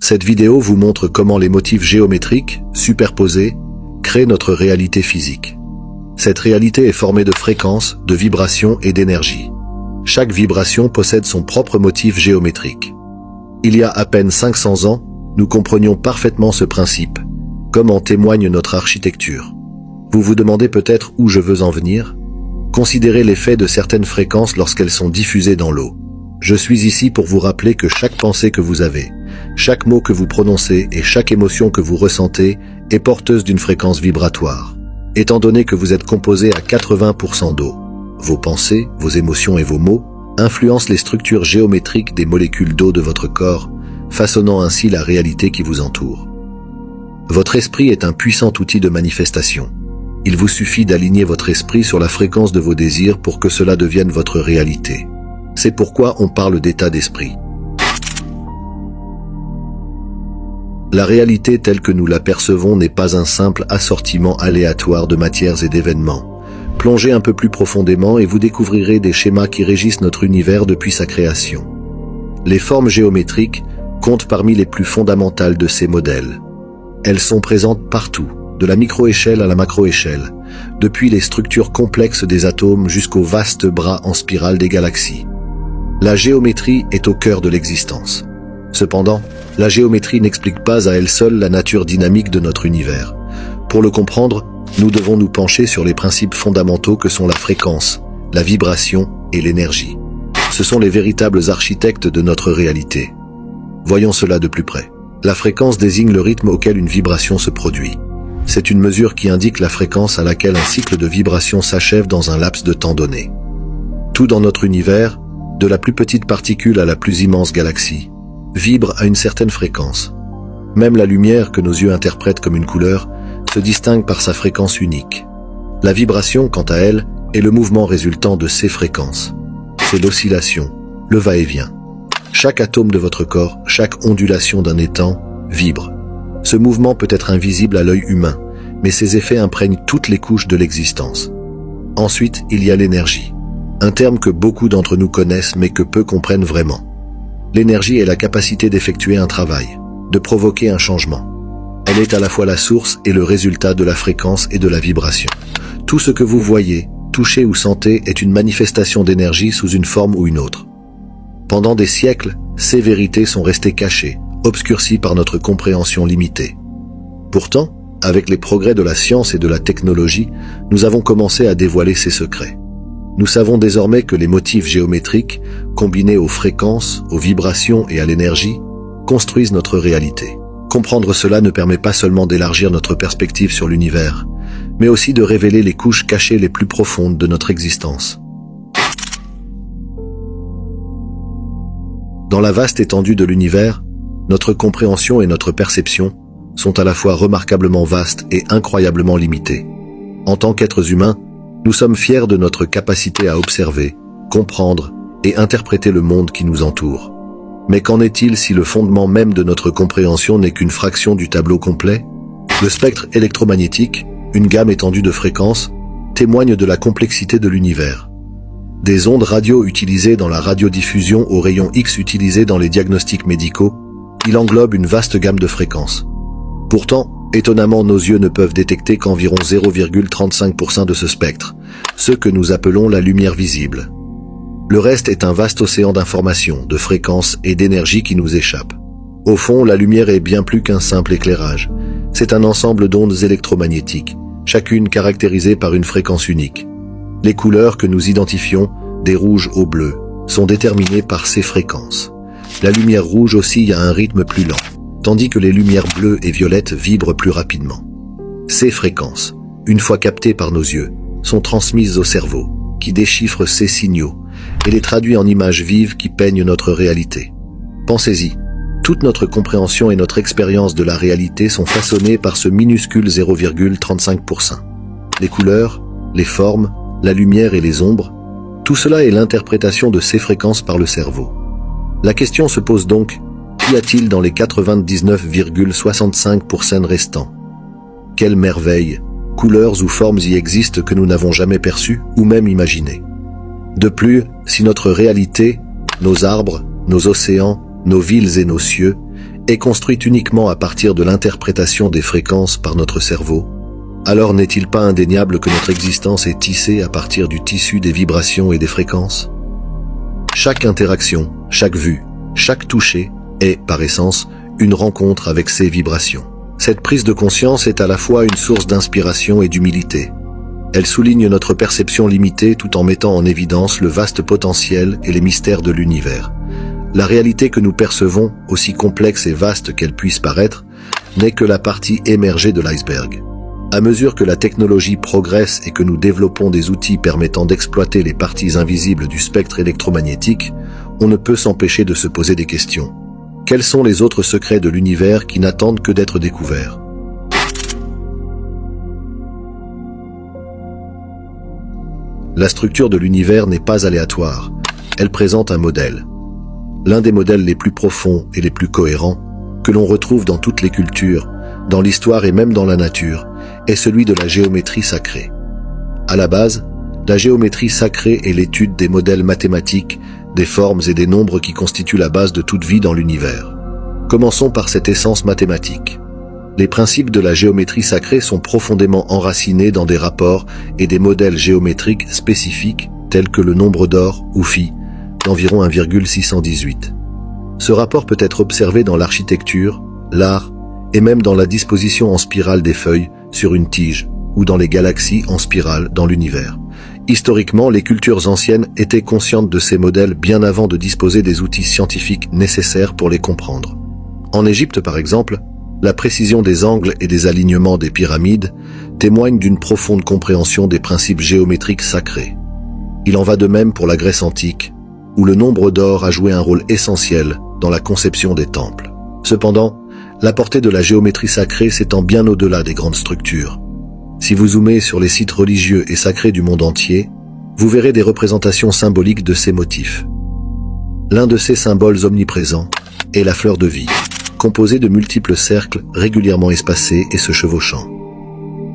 Cette vidéo vous montre comment les motifs géométriques, superposés, créent notre réalité physique. Cette réalité est formée de fréquences, de vibrations et d'énergie. Chaque vibration possède son propre motif géométrique. Il y a à peine 500 ans, nous comprenions parfaitement ce principe, comme en témoigne notre architecture. Vous vous demandez peut-être où je veux en venir? Considérez l'effet de certaines fréquences lorsqu'elles sont diffusées dans l'eau. Je suis ici pour vous rappeler que chaque pensée que vous avez, chaque mot que vous prononcez et chaque émotion que vous ressentez est porteuse d'une fréquence vibratoire. Étant donné que vous êtes composé à 80% d'eau, vos pensées, vos émotions et vos mots influencent les structures géométriques des molécules d'eau de votre corps, façonnant ainsi la réalité qui vous entoure. Votre esprit est un puissant outil de manifestation. Il vous suffit d'aligner votre esprit sur la fréquence de vos désirs pour que cela devienne votre réalité. C'est pourquoi on parle d'état d'esprit. La réalité telle que nous la percevons n'est pas un simple assortiment aléatoire de matières et d'événements. Plongez un peu plus profondément et vous découvrirez des schémas qui régissent notre univers depuis sa création. Les formes géométriques comptent parmi les plus fondamentales de ces modèles. Elles sont présentes partout, de la micro-échelle à la macro-échelle, depuis les structures complexes des atomes jusqu'aux vastes bras en spirale des galaxies. La géométrie est au cœur de l'existence. Cependant, la géométrie n'explique pas à elle seule la nature dynamique de notre univers. Pour le comprendre, nous devons nous pencher sur les principes fondamentaux que sont la fréquence, la vibration et l'énergie. Ce sont les véritables architectes de notre réalité. Voyons cela de plus près. La fréquence désigne le rythme auquel une vibration se produit. C'est une mesure qui indique la fréquence à laquelle un cycle de vibration s'achève dans un laps de temps donné. Tout dans notre univers, de la plus petite particule à la plus immense galaxie, vibre à une certaine fréquence. Même la lumière que nos yeux interprètent comme une couleur se distingue par sa fréquence unique. La vibration, quant à elle, est le mouvement résultant de ces fréquences. C'est l'oscillation, le va-et-vient. Chaque atome de votre corps, chaque ondulation d'un étang, vibre. Ce mouvement peut être invisible à l'œil humain, mais ses effets imprègnent toutes les couches de l'existence. Ensuite, il y a l'énergie. Un terme que beaucoup d'entre nous connaissent mais que peu comprennent vraiment. L'énergie est la capacité d'effectuer un travail, de provoquer un changement. Elle est à la fois la source et le résultat de la fréquence et de la vibration. Tout ce que vous voyez, touchez ou sentez est une manifestation d'énergie sous une forme ou une autre. Pendant des siècles, ces vérités sont restées cachées, obscurcies par notre compréhension limitée. Pourtant, avec les progrès de la science et de la technologie, nous avons commencé à dévoiler ces secrets. Nous savons désormais que les motifs géométriques, combinés aux fréquences, aux vibrations et à l'énergie, construisent notre réalité. Comprendre cela ne permet pas seulement d'élargir notre perspective sur l'univers, mais aussi de révéler les couches cachées les plus profondes de notre existence. Dans la vaste étendue de l'univers, notre compréhension et notre perception sont à la fois remarquablement vastes et incroyablement limitées. En tant qu'êtres humains, nous sommes fiers de notre capacité à observer, comprendre et interpréter le monde qui nous entoure. Mais qu'en est-il si le fondement même de notre compréhension n'est qu'une fraction du tableau complet? Le spectre électromagnétique, une gamme étendue de fréquences, témoigne de la complexité de l'univers. Des ondes radio utilisées dans la radiodiffusion aux rayons X utilisés dans les diagnostics médicaux, il englobe une vaste gamme de fréquences. Pourtant, étonnamment, nos yeux ne peuvent détecter qu'environ 0,35% de ce spectre, ce que nous appelons la lumière visible. Le reste est un vaste océan d'informations, de fréquences et d'énergie qui nous échappe. Au fond, la lumière est bien plus qu'un simple éclairage. C'est un ensemble d'ondes électromagnétiques, chacune caractérisée par une fréquence unique. Les couleurs que nous identifions, des rouges aux bleus, sont déterminées par ces fréquences. La lumière rouge oscille à un rythme plus lent, tandis que les lumières bleues et violettes vibrent plus rapidement. Ces fréquences, une fois captées par nos yeux, sont transmises au cerveau, qui déchiffre ces signaux et les traduit en images vives qui peignent notre réalité. Pensez-y, toute notre compréhension et notre expérience de la réalité sont façonnées par ce minuscule 0,35%. Les couleurs, les formes, la lumière et les ombres, tout cela est l'interprétation de ces fréquences par le cerveau. La question se pose donc, qu'y a-t-il dans les 99,65% restants? Quelles merveilles, couleurs ou formes y existent que nous n'avons jamais perçues ou même imaginées? De plus, si notre réalité, nos arbres, nos océans, nos villes et nos cieux, est construite uniquement à partir de l'interprétation des fréquences par notre cerveau, alors n'est-il pas indéniable que notre existence est tissée à partir du tissu des vibrations et des fréquences? Chaque interaction, chaque vue, chaque toucher est, par essence, une rencontre avec ces vibrations. Cette prise de conscience est à la fois une source d'inspiration et d'humilité. Elle souligne notre perception limitée tout en mettant en évidence le vaste potentiel et les mystères de l'univers. La réalité que nous percevons, aussi complexe et vaste qu'elle puisse paraître, n'est que la partie émergée de l'iceberg. À mesure que la technologie progresse et que nous développons des outils permettant d'exploiter les parties invisibles du spectre électromagnétique, on ne peut s'empêcher de se poser des questions. Quels sont les autres secrets de l'univers qui n'attendent que d'être découverts? La structure de l'univers n'est pas aléatoire, elle présente un modèle. L'un des modèles les plus profonds et les plus cohérents, que l'on retrouve dans toutes les cultures, dans l'histoire et même dans la nature, est celui de la géométrie sacrée. À la base, la géométrie sacrée est l'étude des modèles mathématiques, des formes et des nombres qui constituent la base de toute vie dans l'univers. Commençons par cette essence mathématique. Les principes de la géométrie sacrée sont profondément enracinés dans des rapports et des modèles géométriques spécifiques tels que le nombre d'or, ou phi, d'environ 1,618. Ce rapport peut être observé dans l'architecture, l'art et même dans la disposition en spirale des feuilles sur une tige ou dans les galaxies en spirale dans l'univers. Historiquement, les cultures anciennes étaient conscientes de ces modèles bien avant de disposer des outils scientifiques nécessaires pour les comprendre. En Égypte, par exemple, la précision des angles et des alignements des pyramides témoigne d'une profonde compréhension des principes géométriques sacrés. Il en va de même pour la Grèce antique, où le nombre d'or a joué un rôle essentiel dans la conception des temples. Cependant, la portée de la géométrie sacrée s'étend bien au-delà des grandes structures. Si vous zoomez sur les sites religieux et sacrés du monde entier, vous verrez des représentations symboliques de ces motifs. L'un de ces symboles omniprésents est la fleur de vie, composée de multiples cercles régulièrement espacés et se chevauchant.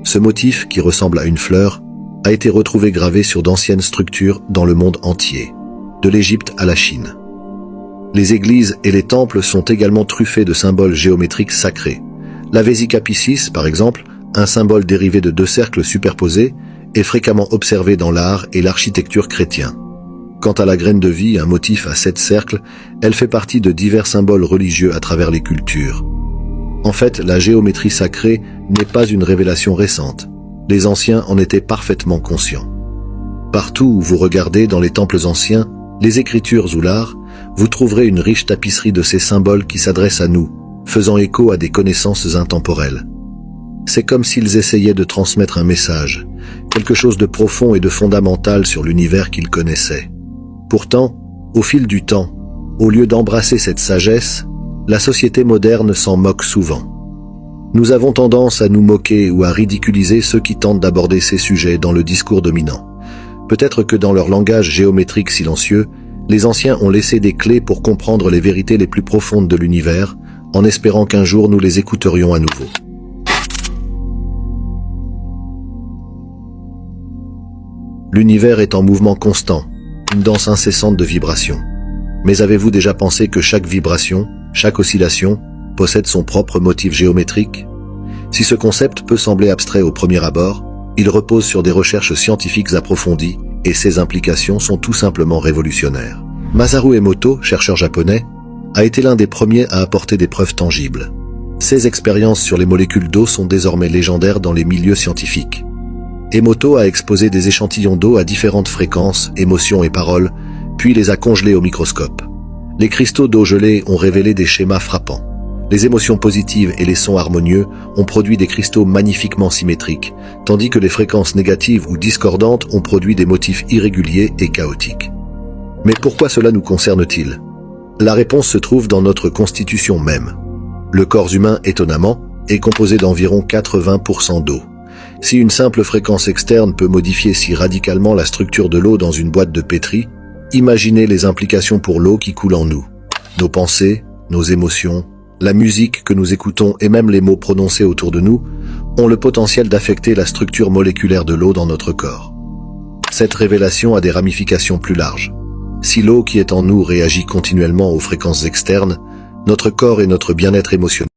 Ce motif, qui ressemble à une fleur, a été retrouvé gravé sur d'anciennes structures dans le monde entier, de l'Égypte à la Chine. Les églises et les temples sont également truffés de symboles géométriques sacrés. La Vesica Piscis, par exemple, un symbole dérivé de deux cercles superposés, est fréquemment observé dans l'art et l'architecture chrétien. Quant à la graine de vie, un motif à 7 cercles, elle fait partie de divers symboles religieux à travers les cultures. En fait, la géométrie sacrée n'est pas une révélation récente. Les anciens en étaient parfaitement conscients. Partout où vous regardez dans les temples anciens, les écritures ou l'art, vous trouverez une riche tapisserie de ces symboles qui s'adressent à nous, faisant écho à des connaissances intemporelles. C'est comme s'ils essayaient de transmettre un message, quelque chose de profond et de fondamental sur l'univers qu'ils connaissaient. Pourtant, au fil du temps, au lieu d'embrasser cette sagesse, la société moderne s'en moque souvent. Nous avons tendance à nous moquer ou à ridiculiser ceux qui tentent d'aborder ces sujets dans le discours dominant. Peut-être que dans leur langage géométrique silencieux, les anciens ont laissé des clés pour comprendre les vérités les plus profondes de l'univers, en espérant qu'un jour nous les écouterions à nouveau. L'univers est en mouvement constant, une danse incessante de vibrations. Mais avez-vous déjà pensé que chaque vibration, chaque oscillation, possède son propre motif géométrique? Si ce concept peut sembler abstrait au premier abord, il repose sur des recherches scientifiques approfondies et ses implications sont tout simplement révolutionnaires. Masaru Emoto, chercheur japonais, a été l'un des premiers à apporter des preuves tangibles. Ses expériences sur les molécules d'eau sont désormais légendaires dans les milieux scientifiques. Emoto a exposé des échantillons d'eau à différentes fréquences, émotions et paroles, puis les a congelés au microscope. Les cristaux d'eau gelée ont révélé des schémas frappants. Les émotions positives et les sons harmonieux ont produit des cristaux magnifiquement symétriques, tandis que les fréquences négatives ou discordantes ont produit des motifs irréguliers et chaotiques. Mais pourquoi cela nous concerne-t-il? La réponse se trouve dans notre constitution même. Le corps humain, étonnamment, est composé d'environ 80% d'eau. Si une simple fréquence externe peut modifier si radicalement la structure de l'eau dans une boîte de pétri, imaginez les implications pour l'eau qui coule en nous. Nos pensées, nos émotions, la musique que nous écoutons et même les mots prononcés autour de nous ont le potentiel d'affecter la structure moléculaire de l'eau dans notre corps. Cette révélation a des ramifications plus larges. Si l'eau qui est en nous réagit continuellement aux fréquences externes, notre corps et notre bien-être émotionnel.